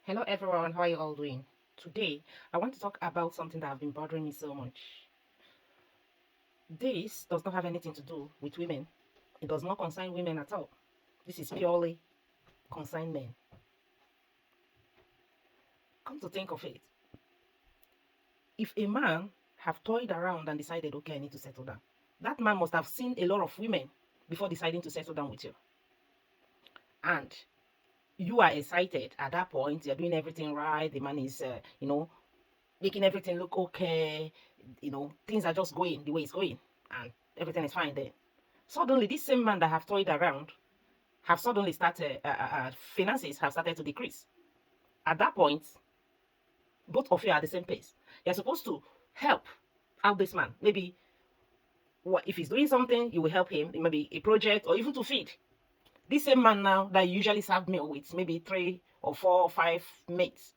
Hello everyone, how are you all doing? Today, I want to talk about something that have been bothering me so much. This does not have anything to do with women. It does not concern women at all. This is purely concern men. Come to think of it, if a man have toyed around and decided, okay, I need to settle down, that man must have seen a lot of women before deciding to settle down with you. And you are excited at that point, you're doing everything right, the man is, making everything look okay, things are just going the way it's going, and everything is fine then. Suddenly, this same man that have toyed around have suddenly started, finances have started to decrease. At that point, both of you are at the same pace. You're supposed to help out this man. Maybe if he's doing something, you will help him, maybe a project or even to feed. This same man now that you usually serve meal with, maybe 3 or 4 or 5 mates,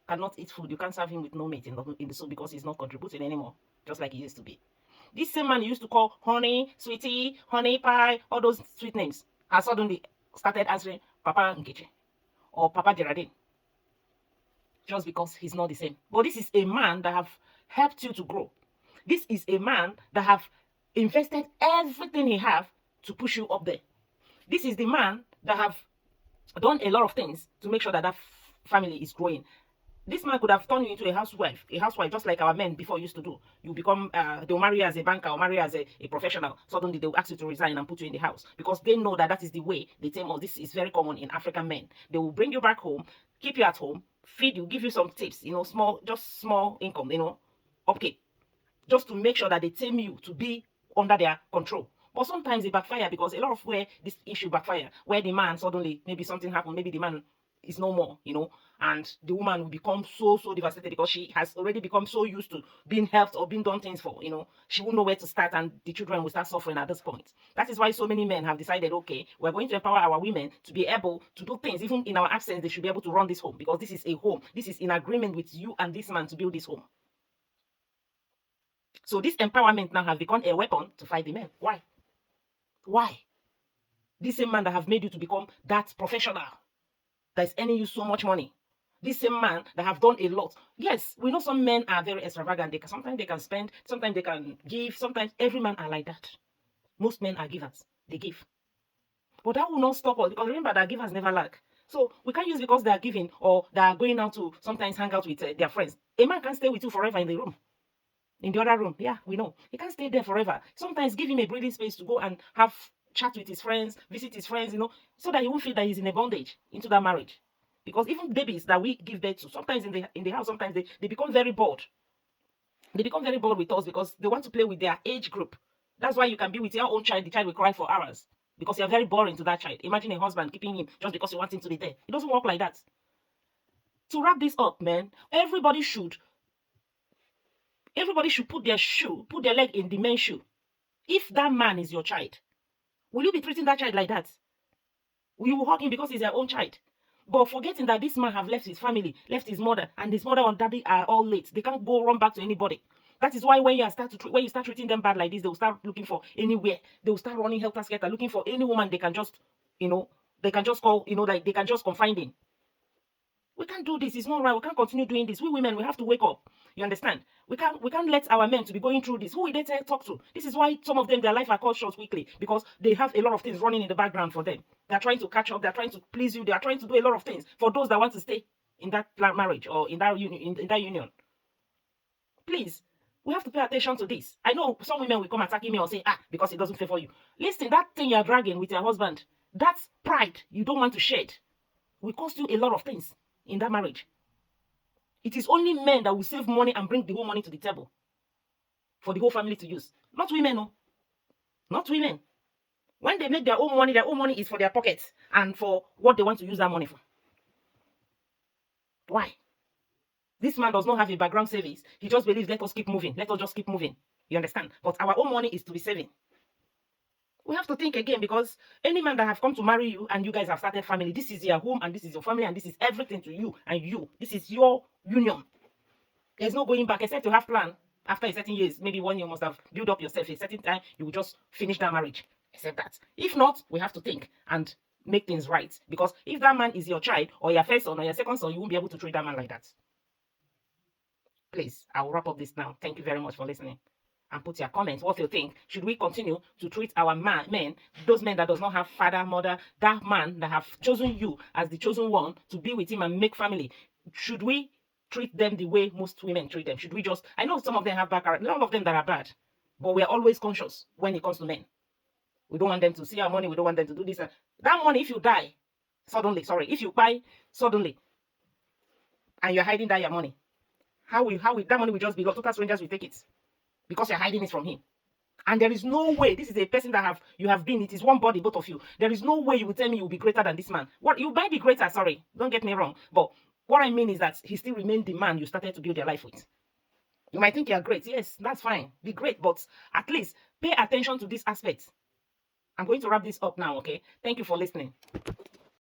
cannot eat food. You can't serve him with no meat in the soup because he's not contributing anymore, just like he used to be. This same man you used to call honey, sweetie, honey pie, all those sweet names, has suddenly started answering Papa Nkechi or Papa Gerardine, just because he's not the same. But this is a man that have helped you to grow. This is a man that have invested everything he have to push you up there. This is the man that have done a lot of things to make sure that family is growing. This man could have turned you into a housewife just like our men before used to do. You become, they'll marry you as a banker or marry you as a professional. Suddenly they'll ask you to resign and put you in the house because they know that is the way they tame us. This is very common in African men. They will bring you back home, keep you at home, feed you, give you some tips, just small income, upkeep, just to make sure that they tame you to be under their control. But sometimes it backfire because a lot of where this issue backfire, where the man suddenly, maybe something happened, maybe the man is no more, and the woman will become so devastated because she has already become so used to being helped or being done things for, she won't know where to start and the children will start suffering at this point. That is why so many men have decided, okay, we're going to empower our women to be able to do things. Even in our absence, they should be able to run this home because this is a home. This is in agreement with you and this man to build this home. So this empowerment now has become a weapon to fight the men. Why? Why? This same man that have made you to become that professional that is earning you so much money. This same man that have done a lot. Yes, we know some men are very extravagant. Sometimes they can spend, sometimes they can give, sometimes every man are like that. Most men are givers. They give. But that will not stop us because remember that givers never lack. So we can't use because they are giving or they are going out to sometimes hang out with their friends. A man can't stay with you forever in the room. In the other room, yeah, we know. He can't stay there forever. Sometimes give him a breathing space to go and have chat with his friends, visit his friends, so that he won't feel that he's in a bondage into that marriage. Because even babies that we give birth to, sometimes in the house, sometimes they become very bored. They become very bored with us because they want to play with their age group. That's why you can be with your own child, the child will cry for hours because you're very boring to that child. Imagine a husband keeping him just because you want him to be there. It doesn't work like that. To wrap this up, man, everybody should put their leg in the man's shoe. If that man is your child, will you be treating that child like that? You will hug him because he's your own child. But forgetting that this man have left his family, left his mother, and his mother and daddy are all late. They can't go run back to anybody. That is why when you start treating them bad like this, they will start looking for anywhere. They will start running helter-skelter, looking for any woman they can just, they can just call, like they can just confide in. We can't do this. It's not right. We can't continue doing this. We women, we have to wake up. You understand? We can't let our men to be going through this. Who will they talk to? This is why some of them, their life are cut short quickly because they have a lot of things running in the background for them. They're trying to catch up. They're trying to please you. They are trying to do a lot of things for those that want to stay in that marriage or in that union. Please, we have to pay attention to this. I know some women will come attacking me or say, because it doesn't favor you. Listen, that thing you're dragging with your husband, that's pride you don't want to shed. Will cost you a lot of things in that marriage. It is only men that will save money and bring the whole money to the table for the whole family to use. Not women, no. Not women. When they make their own money is for their pockets and for what they want to use that money for. Why? This man does not have a background savings. He just believes, let us keep moving. Let us just keep moving. You understand? But our own money is to be saving. We have to think again because any man that have come to marry you and you guys have started family, this is your home and this is your family and this is everything to you and you. This is your union. There's no going back except to have plan. After a certain years, maybe 1 year must have built up yourself. A certain time, you will just finish that marriage. Except that. If not, we have to think and make things right. Because if that man is your child or your first son or your second son, you won't be able to treat that man like that. Please, I will wrap up this now. Thank you very much for listening. And put your comments. What you think? Should we continue to treat our men, those men that does not have father, mother, that man that have chosen you as the chosen one to be with him and make family? Should we treat them the way most women treat them? Should we just? I know some of them have bad character, none of them that are bad, but we are always conscious when it comes to men. We don't want them to see our money. We don't want them to do this. That money, if you die suddenly, if you buy suddenly, and you're hiding that your money, how will that money will just be lost? Total strangers will take it because you're hiding it from him. And there is no way, this is a person that you have been, it is one body, both of you. There is no way you will tell me you will be greater than this man. What you might be greater, sorry, don't get me wrong. But what I mean is that he still remained the man you started to build your life with. You might think you're great. Yes, that's fine. Be great, but at least pay attention to this aspect. I'm going to wrap this up now, okay? Thank you for listening.